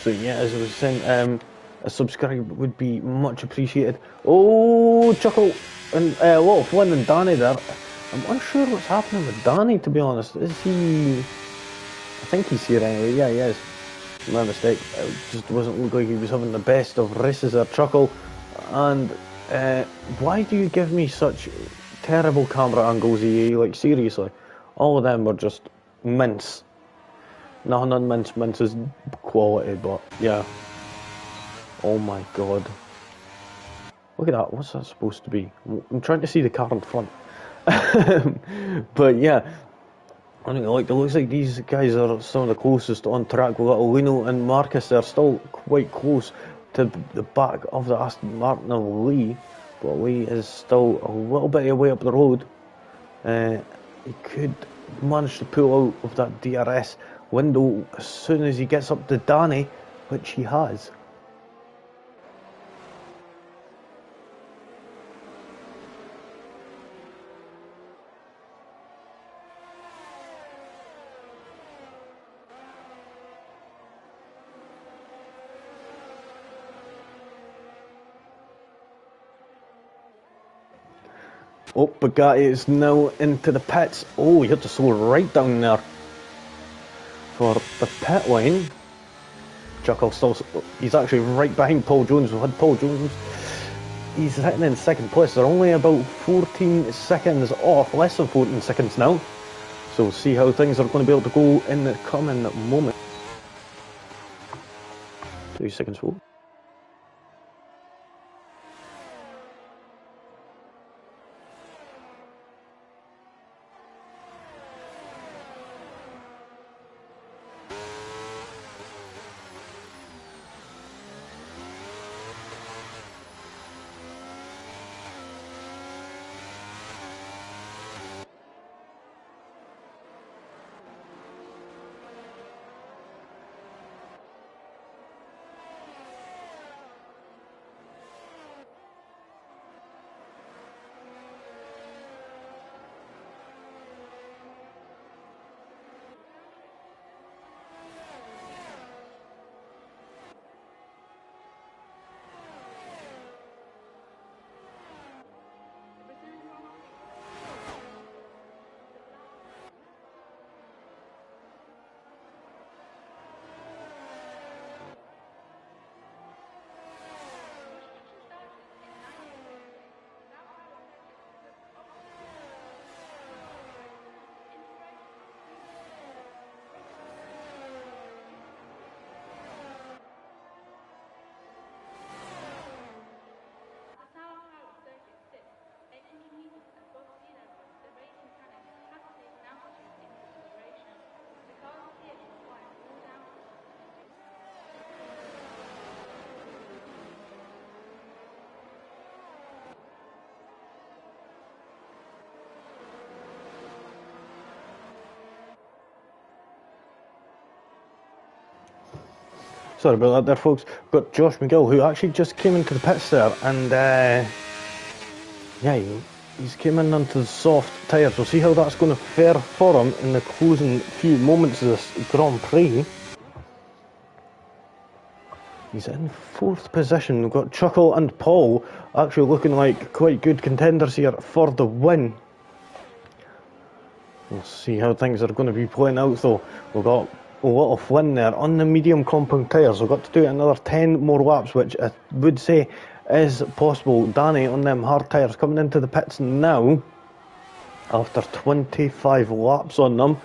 So yeah, as I was saying, a subscribe would be much appreciated. Oh, Chuckle and little Flynn and Danny there. I'm unsure what's happening with Danny, to be honest. Is he? I think he's here anyway. Yeah, he is. My mistake. It just doesn't look like he was having the best of races there, Chuckle. And why do you give me such terrible camera angles, EA? Like, seriously. All of them were just mince. Nothing on mince. Mince is quality, but yeah. Oh my god. Look at that. What's that supposed to be? I'm trying to see the car in front. But yeah. I think it looks like these guys are some of the closest on track. We've got Lino and Marcus. They're still quite close to the back of the Aston Martin of Lee, but Lee is still a little bit away up the road. He could manage to pull out of that DRS window as soon as he gets up to Danny, which he has. Oh, Bugatti is now into the pits. Oh, he had to slow right down there for the pit lane. Chuckle still, he's actually right behind Paul Jones. We've had Paul Jones. He's sitting in second place. They're only about 14 seconds off, less than 14 seconds now. So we'll see how things are going to be able to go in the coming moment. 2 seconds full. Sorry about that there, folks. We've got Josh McGill, who actually just came into the pits there, and yeah, he's came in onto the soft tyres. We'll see how that's going to fare for him in the closing few moments of this Grand Prix. He's in 4th position. We've got Chuckle and Paul actually looking like quite good contenders here for the win. We'll see how things are going to be playing out though. We've got a lot of Flynn there on the medium compound tyres. We've got to do another 10 more laps, which I would say is possible. Danny on them hard tyres coming into the pits now after 25 laps on them.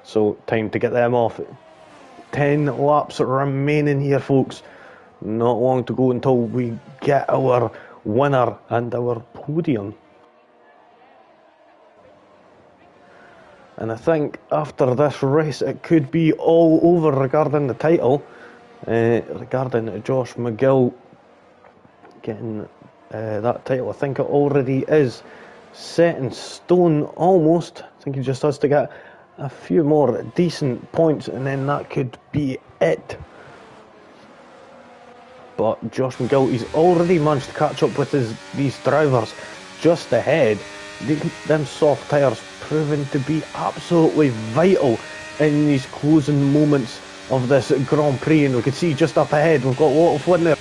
So time to get them off. 10 laps remaining here, folks. Not long to go until we get our winner and our podium. And I think after this race it could be all over regarding the title, regarding Josh McGill getting that title. I think it already is set in stone almost. I think he just has to get a few more decent points and then that could be it. But Josh McGill, he's already managed to catch up with these drivers just ahead. Them soft tyres proving to be absolutely vital in these closing moments of this Grand Prix, and we can see just up ahead we've got a lot of Flynn there.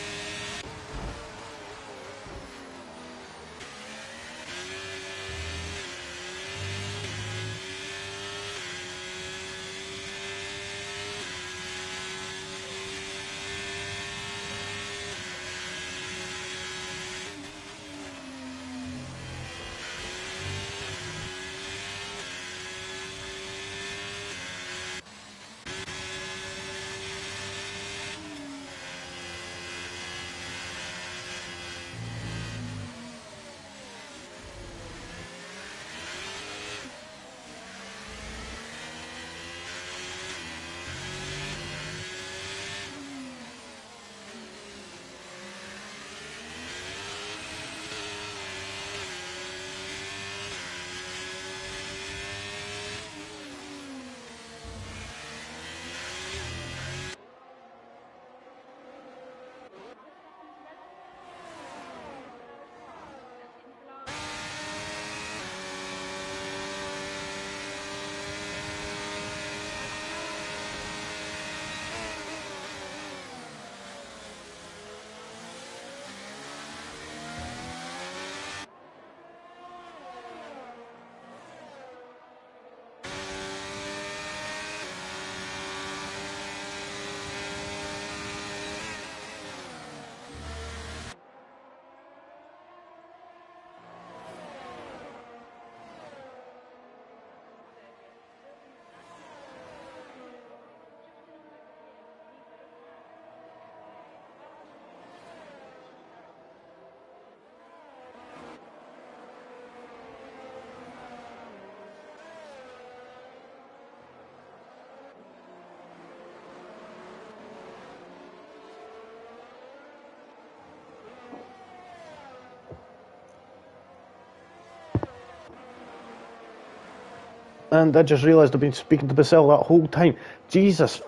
And I just realised I've been speaking to myself that whole time. Jesus.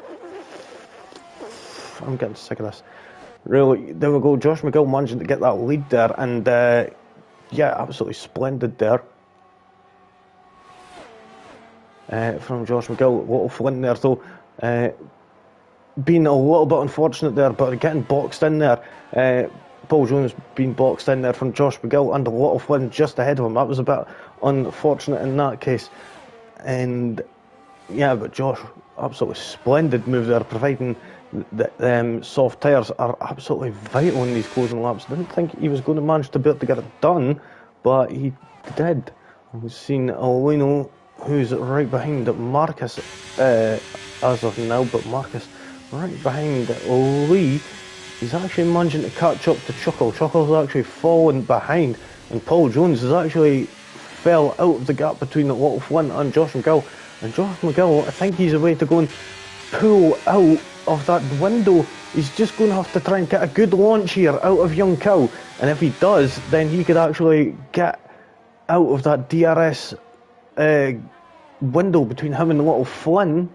I'm getting sick of this. Really, there we go. Josh McGill managing to get that lead there. And, yeah, absolutely splendid there. From Josh McGill. Little Flint there, though. Being a little bit unfortunate there, but getting boxed in there. Paul Jones being boxed in there from Josh McGill and a Little Flynn just ahead of him. That was a bit unfortunate in that case. And yeah, but Josh, absolutely splendid move there, providing that soft tyres are absolutely vital in these closing laps. Didn't think he was going to manage to be able to get it done, but he did. We've seen Alino, who's right behind Marcus as of now, but Marcus right behind Lee. He's actually managing to catch up to Chuckle. Chuckle's actually fallen behind, and Paul Jones has actually fell out of the gap between the Little Flint and Josh McGill. And Josh McGill, I think he's a way to go and pull out of that window. He's just going to have to try and get a good launch here out of Young Cow. And if he does, then he could actually get out of that DRS window between him and the Little Flynn.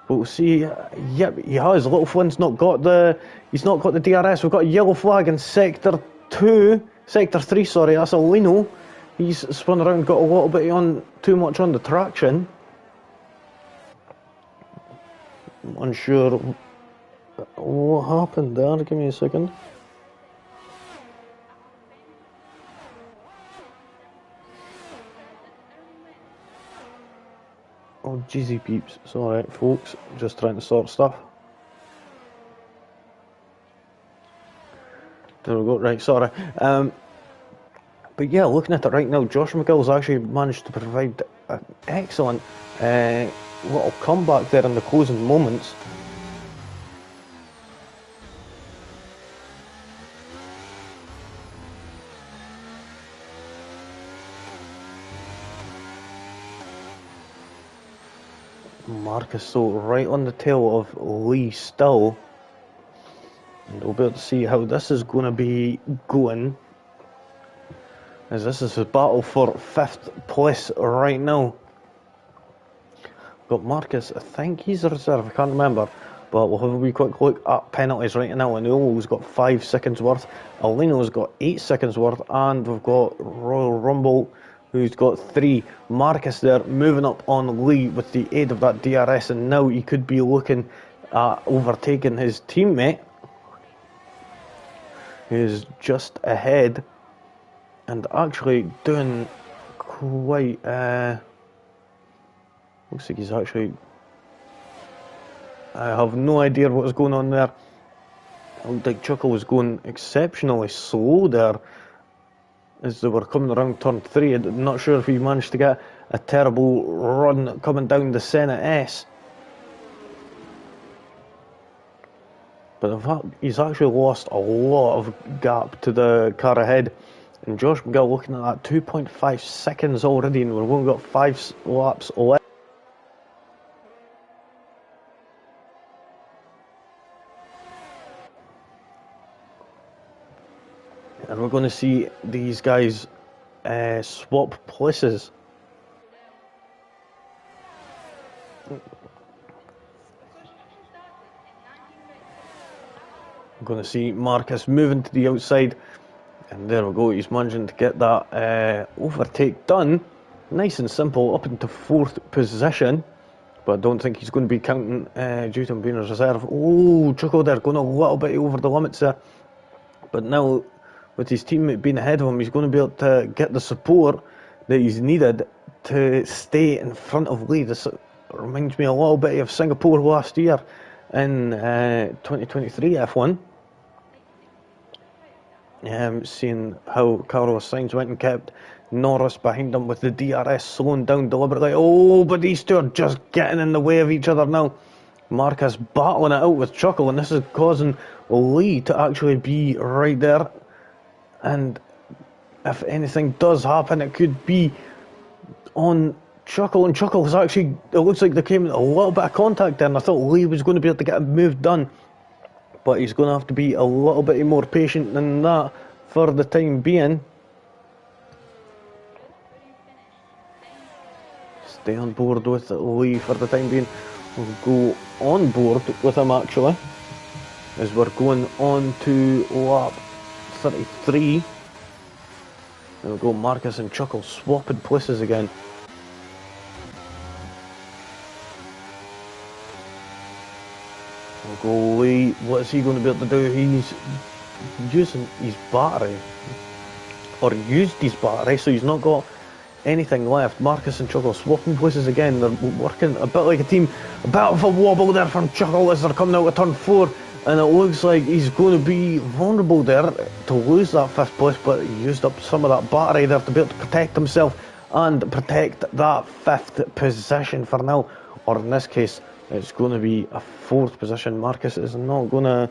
But we'll see. Yep, he has. Little Flynn's not got the. He's not got the DRS. We've got a yellow flag in sector 3. Sorry, that's Alino. He's spun around, got a little bit too much on the traction. I'm unsure what happened there. Give me a second. Oh, jeezy peeps. It's alright, folks. Just trying to sort stuff. There we go. Right, sorry. But yeah, looking at it right now, Josh McGill's actually managed to provide an excellent little comeback there in the closing moments. Marcus so right on the tail of Lee still. And we'll be able to see how this is going to be going, as this is a battle for 5th place right now. Got Marcus, I think he's a reserve, I can't remember, but we'll have a wee quick look at penalties right now. Anulo's got 5 seconds worth, Alino's got 8 seconds worth, and we've got Royal Rumble, who's got 3. Marcus there moving up on Lee with the aid of that DRS, and now he could be looking at overtaking his teammate, who's just ahead and actually doing quite looks like he's actually, I have no idea what was going on there. It looked like Chuckle was going exceptionally slow there as they were coming around turn 3. I'm not sure if he managed to get a terrible run coming down the Senna S. But in fact, he's actually lost a lot of gap to the car ahead. And Josh McGill looking at that 2.5 seconds already, and we've only got 5 laps left. And we're going to see these guys swap places. We're going to see Marcus moving to the outside. And there we go, he's managing to get that overtake done. Nice and simple, up into 4th position. But I don't think he's going to be counting due to him being a reserve. Oh, Chuckle there, going a little bit over the limits there. But now, with his teammate being ahead of him, he's going to be able to get the support that he's needed to stay in front of Lee. This reminds me a little bit of Singapore last year in 2023 F1. Seeing how Carlos Sainz went and kept Norris behind him with the DRS slowing down deliberately. Oh, but these two are just getting in the way of each other now. Marcus battling it out with Chuckle, and this is causing Lee to actually be right there. And if anything does happen, it could be on Chuckle. And Chuckle's actually, it looks like there came a little bit of contact there, and I thought Lee was going to be able to get a move done. But he's going to have to be a little bit more patient than that for the time being. stay on board with Lee for the time being. We'll go on board with him actually, as we're going on to lap 33. There we go, Marcus and Chuckle swapping places again. We'll go Lee, what's he going to be able to do? He's using his battery, or used his battery, so he's not got anything left. Marcus and Chuckle swapping places again. They're working a bit like a team. A bit of a wobble there from Chuckle as they're coming out of turn 4, and it looks like he's going to be vulnerable there to lose that 5th place, but he used up some of that battery there to be able to protect himself and protect that 5th position for now, or in this case it's going to be a 4th position. Marcus is not going to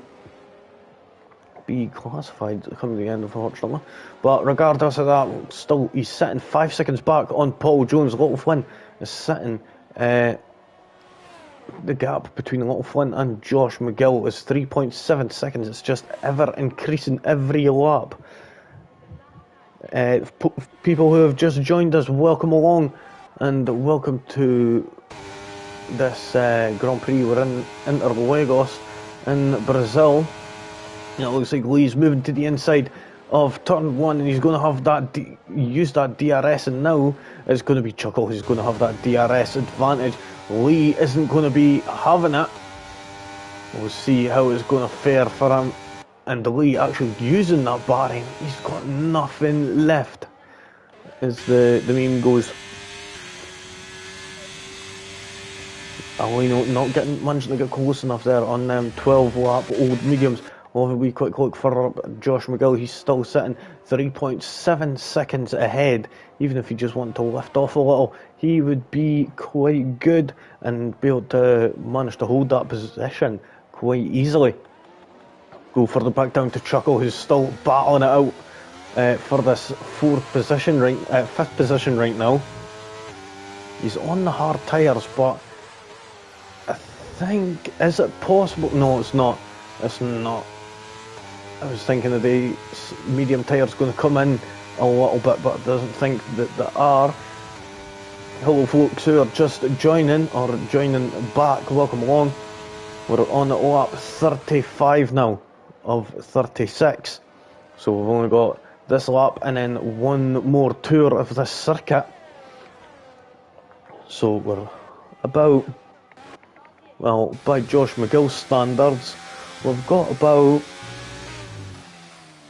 be classified coming to the end, unfortunately, but regardless of that, still he's sitting 5 seconds back on Paul Jones. Little Flynn is sitting, the gap between Little Flynn and Josh McGill is 3.7 seconds. It's just ever increasing every lap. People who have just joined us, welcome along and welcome to this Grand Prix. We're in Interlagos in Brazil. It looks like Lee's moving to the inside of turn 1, and he's going to have that use that DRS, and now it's going to be Chuckle who's going to have that DRS advantage. Lee isn't going to be having it. We'll see how it's going to fare for him. And Lee actually using that battery, he's got nothing left, as the meme goes. Alino not managing to get close enough there on them 12 lap old mediums. We'll have a wee quick look for Josh McGill. He's still sitting 3.7 seconds ahead. Even if he just wanted to lift off a little, he would be quite good and be able to manage to hold that position quite easily. Go further back down to Chuckle, who's still battling it out for this 5th position right now. He's on the hard tyres, but I think, is it possible? No, it's not. It's not. I was thinking that the medium tyres going to come in a little bit, but I don't think that they are. Hello folks who are just joining back, welcome along. We're on lap 35 now of 36. So we've only got this lap and then one more tour of this circuit. So we're about, well, by Josh McGill's standards, we've got about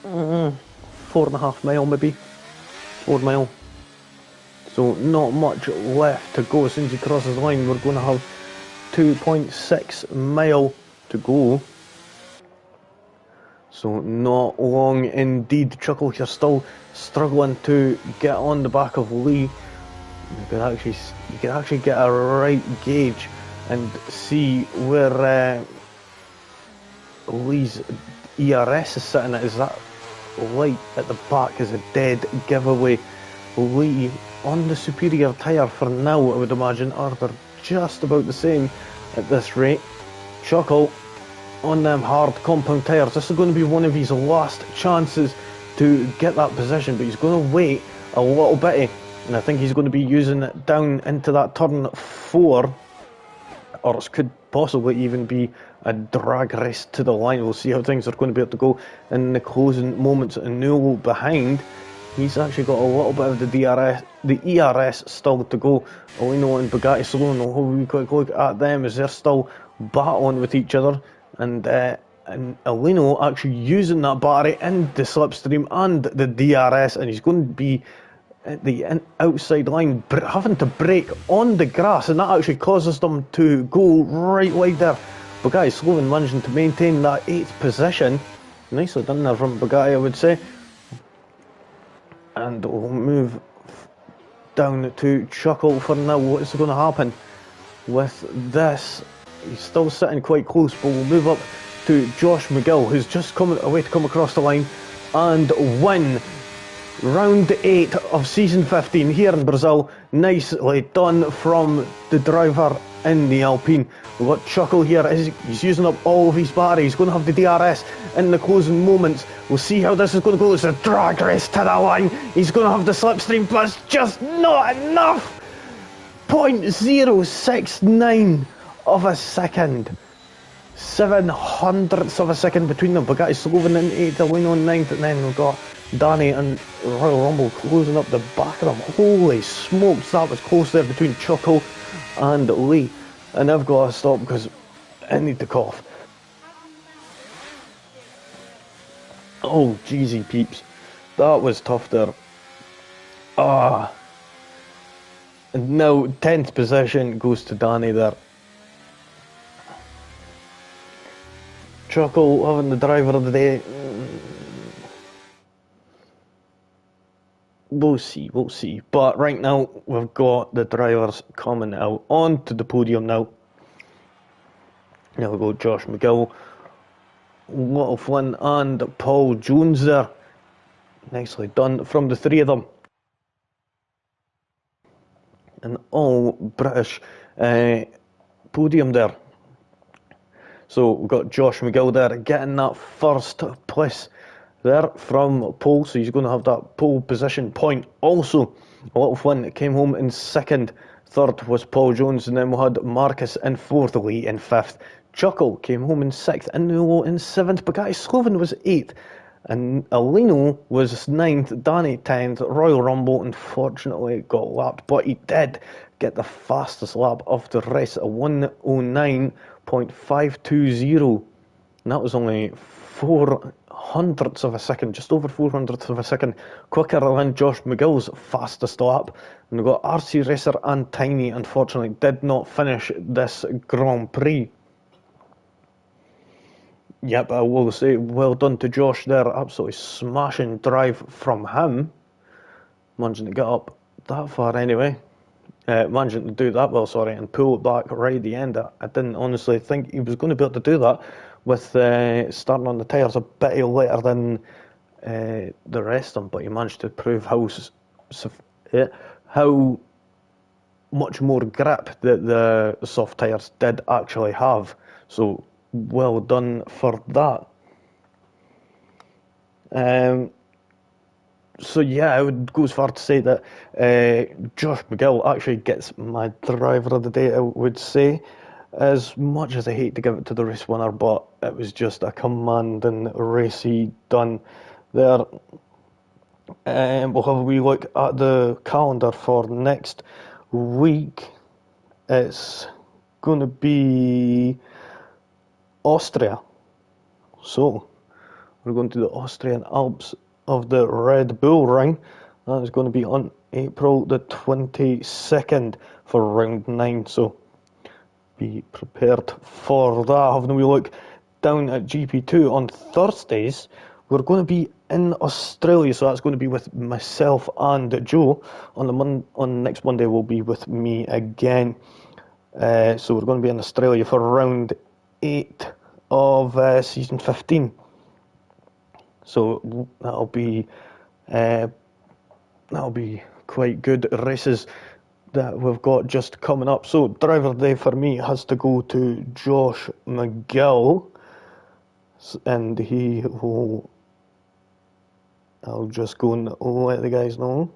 4.5 mile, maybe 4 mile. So not much left to go. As soon as he crosses the line, we're going to have 2.6 mile to go. So not long indeed. Chuckle here still struggling to get on the back of Lee. You can actually get a right gauge and see where Lee's ERS is sitting at. Is that light at the back is a dead giveaway. Lee on the superior tyre for now, I would imagine, or they're just about the same at this rate. Chuckle on them hard compound tyres. This is going to be one of his last chances to get that position, but he's going to wait a little bit, and I think he's going to be using it down into that turn 4, or it could possibly even be a drag race to the line. We'll see how things are going to be able to go in the closing moments. And Newell behind, he's actually got a little bit of the ERS still to go. Alino and Bugatti Saloon, we'll have a wee quick look at them as they're still battling with each other. And Alino actually using that battery in the slipstream and the DRS, and he's going to be at the outside line having to brake on the grass, and that actually causes them to go right wide there. Bugatti Slovan managing to maintain that 8th position. Nicely done there from Bugatti, I would say. And we'll move down to Chuckle for now. What is going to happen with this? He's still sitting quite close, but we'll move up to Josh McGill, who's just coming away to come across the line and win round 8 of season 15 here in Brazil. Nicely done from the driver in the Alpine. We've got Chuckle here. He's using up all of his battery. He's going to have the DRS in the closing moments. We'll see how this is going to go. It's a drag race to the line. He's going to have the slipstream, but it's just not enough. 0.069 of a second. 700ths of a second between them. Bugatti Sloven in 8th, Alino in 9th, and then we've got Danny and Royal Rumble closing up the back of them. Holy smokes, that was close there between Chuckle and Lee. And I've got to stop because I need to cough. Oh, jeezy peeps. That was tough there. And now 10th position goes to Danny there. Chuckle having the driver of the day. We'll see. But right now, we've got the drivers coming out onto the podium now. Now we go Josh McGill, Little Flynn and Paul Jones there. Nicely done from the three of them. An all British podium there. So we've got Josh McGill there getting that first place there from pole, so he's going to have that pole position point. Also, Little Flynn came home in second. Third was Paul Jones, and then we had Marcus in fourth, Lee in fifth. Chuckle came home in sixth, and Nulo in seventh. Bugatti Sloven was eighth, and Alino was ninth. Danny 10th. Royal Rumble unfortunately got lapped, but he did get the fastest lap of the race, a 109.520, and that was only 400ths of a second, just over 400ths of a second quicker than Josh McGill's fastest lap. And we've got RC Racer and Tiny, unfortunately did not finish this Grand Prix. Yep, I will say well done to Josh there, absolutely smashing drive from him, managing to get up that far anyway. Managing to do that well, and pull it back right at the end. I didn't honestly think he was going to be able to do that with starting on the tyres a bit later than the rest of them, but he managed to prove how much more grip that the soft tyres did actually have. So well done for that. So yeah, I would go as far to say that Josh McGill actually gets my driver of the day, I would say. As much as I hate to give it to the race winner, but it was just a commanding race he done there. We'll have a wee look at the calendar for next week. It's going to be Austria. So we're going to the Austrian Alps of the Red Bull Ring. That is going to be on April the 22nd for round 9. So be prepared for that. Having a wee look down at GP2 on Thursdays, we're going to be in Australia, so that's going to be with myself and Joe. On next Monday we'll be with me again. So we're going to be in Australia for round 8 of season 15. So that'll be quite good races that we've got just coming up. So driver of the day for me has to go to Josh McGill, and I'll just go and let the guys know.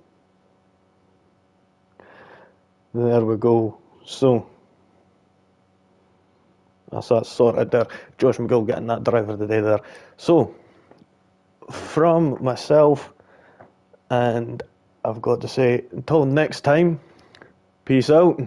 There we go. So that's that sorted there. Josh McGill getting that driver of the day there. So from myself, and I've got to say, until next time, peace out.